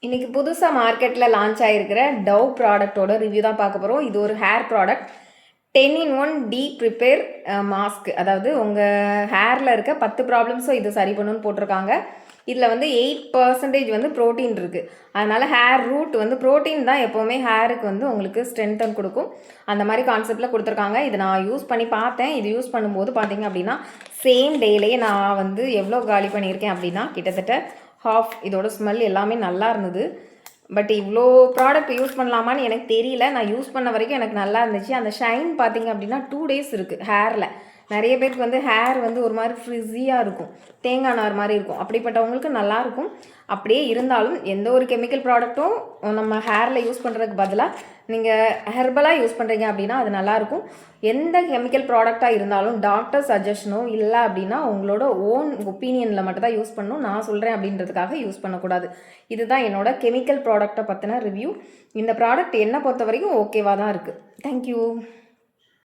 இன்றைக்கி புதுசாக மார்க்கெட்டில் லான்ச் ஆகிருக்கிற டவ் ப்ராடக்ட்டோட ரிவ்யூ தான் பார்க்க போகிறோம். இது ஒரு hair product 10-in-1 deep repair mask. அதாவது உங்கள் ஹேரில் இருக்க 10 ப்ராப்ளம்ஸும் இது சரி பண்ணணும்னு போட்டிருக்காங்க. இதில் வந்து 8% வந்து ப்ரோட்டீன் இருக்குது. அதனால் ஹேர் ரூட் வந்து ப்ரோட்டீன் தான் எப்போவுமே ஹேருக்கு வந்து உங்களுக்கு ஸ்ட்ரென்த்தன் கொடுக்கும். அந்த மாதிரி கான்செப்டில் கொடுத்துருக்காங்க. இது நான் யூஸ் பண்ணி பார்த்தேன். இது யூஸ் பண்ணும்போது பார்த்தீங்க அப்படின்னா சேம் டேலேயே நான் வந்து எவ்வளோ காலி பண்ணியிருக்கேன் அப்படின்னா கிட்டத்தட்ட ஹாஃப். இதோட ஸ்மெல் எல்லாமே நல்லா இருந்தது. பட் இவ்வளோ ப்ராடக்ட் யூஸ் பண்ணலாமான்னு எனக்கு தெரியல. நான் யூஸ் பண்ண வரைக்கும் எனக்கு நல்லா இருந்துச்சு. அந்த ஷைன் பார்த்திங்க அப்படின்னா 2 days இருக்குது ஹேரில். நிறைய பேருக்கு வந்து ஹேர் வந்து ஒரு மாதிரி ஃப்ரிஸியாக இருக்கும், தேங்காய் நார் மாதிரி இருக்கும். அப்படிப்பட்டவங்களுக்கு நல்லாயிருக்கும். அப்படியே இருந்தாலும் எந்த ஒரு கெமிக்கல் ப்ராடக்ட்டும் நம்ம ஹேரில் யூஸ் பண்ணுறதுக்கு பதிலாக நீங்கள் ஹெர்பலாக யூஸ் பண்ணுறீங்க அப்படின்னா அது நல்லாயிருக்கும். எந்த கெமிக்கல் ப்ராடக்டாக இருந்தாலும் டாக்டர் சஜஷனோ இல்லை அப்படின்னா உங்களோட ஓன் ஒப்பீனியனில் மட்டும் தான் யூஸ் பண்ணணும். நான் சொல்கிறேன் அப்படின்றதுக்காக யூஸ் பண்ணக்கூடாது. இதுதான் என்னோட கெமிக்கல் ப்ராடக்டை பற்றின ரிவ்யூ. இந்த ப்ராடக்ட் என்னை பொறுத்த வரைக்கும் ஓகேவாக தான் இருக்குது. தேங்க்யூ.